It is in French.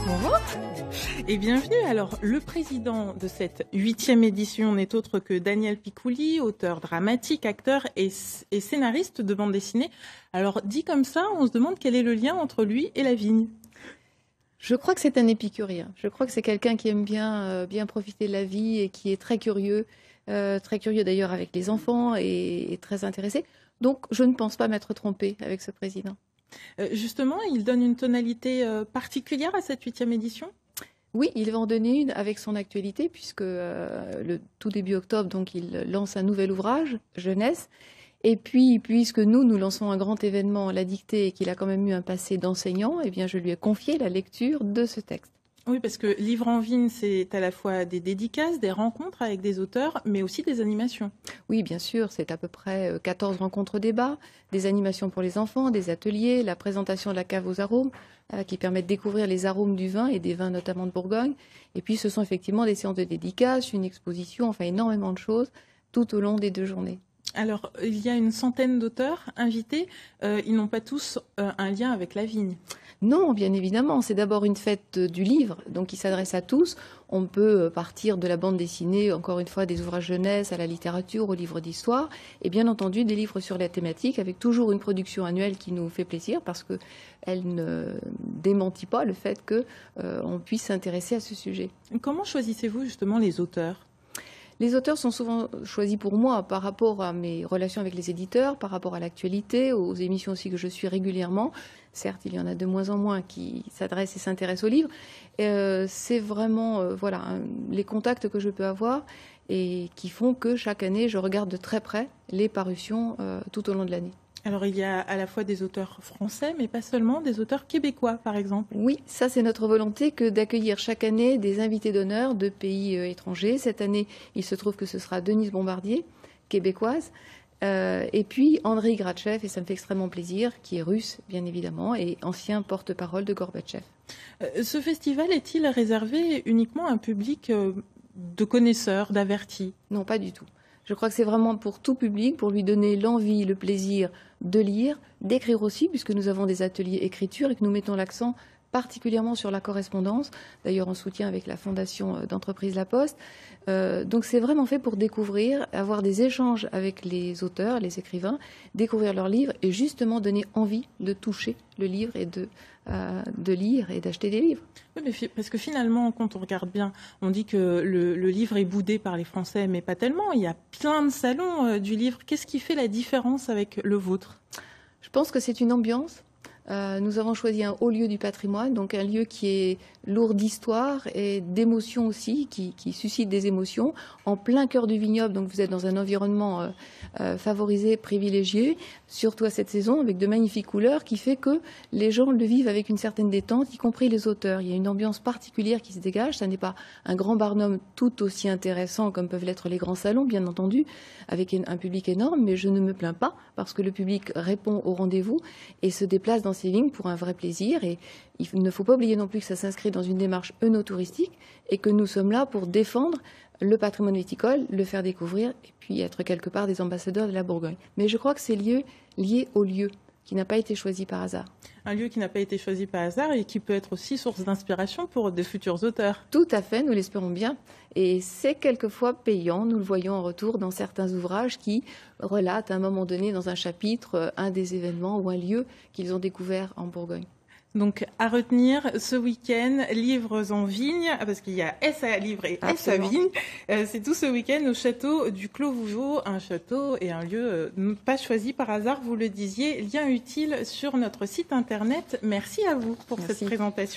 Bonjour et bienvenue. Alors, le président de cette 8e édition n'est autre que Daniel Picouli, auteur dramatique, acteur et scénariste de bande dessinée. Alors, dit comme ça, on se demande quel est le lien entre lui et la vigne. Je crois que c'est un épicurien. Je crois que c'est quelqu'un qui aime bien profiter de la vie et qui est très curieux d'ailleurs avec les enfants et très intéressé. Donc, je ne pense pas m'être trompée avec ce président. Justement, il donne une tonalité particulière à cette 8e édition ? Oui, il va en donner une avec son actualité, puisque le tout début octobre, donc, il lance un nouvel ouvrage, Jeunesse. Et puis, puisque nous lançons un grand événement, La Dictée, et qu'il a quand même eu un passé d'enseignant, eh bien, je lui ai confié la lecture de ce texte. Oui, parce que Livre en Vigne, c'est à la fois des dédicaces, des rencontres avec des auteurs, mais aussi des animations. Oui, bien sûr, c'est à peu près 14 rencontres-débats, des animations pour les enfants, des ateliers, la présentation de la cave aux arômes, qui permet de découvrir les arômes du vin et des vins notamment de Bourgogne. Et puis, ce sont effectivement des séances de dédicaces, une exposition, enfin énormément de choses tout au long des 2 journées. Alors, il y a une centaine d'auteurs invités. Ils n'ont pas tous un lien avec la vigne. Non, bien évidemment. C'est d'abord une fête du livre, donc qui s'adresse à tous. On peut partir de la bande dessinée, encore une fois, des ouvrages jeunesse, à la littérature, aux livres d'histoire, et bien entendu des livres sur la thématique, avec toujours une production annuelle qui nous fait plaisir, parce qu'elle ne démentit pas le fait qu'on puisse s'intéresser à ce sujet. Comment choisissez-vous justement les auteurs ? Les auteurs sont souvent choisis pour moi par rapport à mes relations avec les éditeurs, par rapport à l'actualité, aux émissions aussi que je suis régulièrement. Certes, il y en a de moins en moins qui s'adressent et s'intéressent aux livres. C'est vraiment les contacts que je peux avoir et qui font que chaque année, je regarde de très près les parutions tout au long de l'année. Alors, il y a à la fois des auteurs français, mais pas seulement, des auteurs québécois, par exemple. Oui, ça c'est notre volonté que d'accueillir chaque année des invités d'honneur de pays étrangers. Cette année, il se trouve que ce sera Denise Bombardier, québécoise, et puis Andrei Gratchev, et ça me fait extrêmement plaisir, qui est russe, bien évidemment, et ancien porte-parole de Gorbatchev. Ce festival est-il réservé uniquement à un public de connaisseurs, d'avertis ? Non, pas du tout. Je crois que c'est vraiment pour tout public, pour lui donner l'envie, le plaisir de lire, d'écrire aussi, puisque nous avons des ateliers écriture et que nous mettons l'accent particulièrement sur la correspondance, d'ailleurs en soutien avec la fondation d'entreprise La Poste. Donc c'est vraiment fait pour découvrir, avoir des échanges avec les auteurs, les écrivains, découvrir leurs livres et justement donner envie de toucher le livre et de lire et d'acheter des livres. Oui, mais parce que finalement, quand on regarde bien, on dit que le livre est boudé par les Français, mais pas tellement. Il y a plein de salons du livre. Qu'est-ce qui fait la différence avec le vôtre ? Je pense que c'est une ambiance. Nous avons choisi un haut lieu du patrimoine, donc un lieu qui est lourd d'histoire et d'émotions aussi, qui suscite des émotions, en plein cœur du vignoble, donc vous êtes dans un environnement favorisé, privilégié, surtout à cette saison, avec de magnifiques couleurs, qui fait que les gens le vivent avec une certaine détente, y compris les auteurs. Il y a une ambiance particulière qui se dégage, ça n'est pas un grand barnum tout aussi intéressant comme peuvent l'être les grands salons, bien entendu, avec un public énorme, mais je ne me plains pas, parce que le public répond au rendez-vous et se déplace dans ces vignes pour un vrai plaisir. Et il ne faut pas oublier non plus que ça s'inscrit dans une démarche œnotouristique et que nous sommes là pour défendre le patrimoine viticole, le faire découvrir et puis être quelque part des ambassadeurs de la Bourgogne. Mais je crois que c'est lié au lieu qui n'a pas été choisi par hasard. Un lieu qui n'a pas été choisi par hasard et qui peut être aussi source d'inspiration pour de futurs auteurs. Tout à fait, nous l'espérons bien. Et c'est quelquefois payant, nous le voyons en retour dans certains ouvrages qui relatent à un moment donné dans un chapitre un des événements ou un lieu qu'ils ont découvert en Bourgogne. Donc, à retenir ce week-end, Livres en Vigne, parce qu'il y a S à Livre et S à Vigne. C'est tout ce week-end au château du Clos Vougeot, un château et un lieu pas choisi par hasard, vous le disiez, lien utile sur notre site internet. Merci à vous pour cette présentation.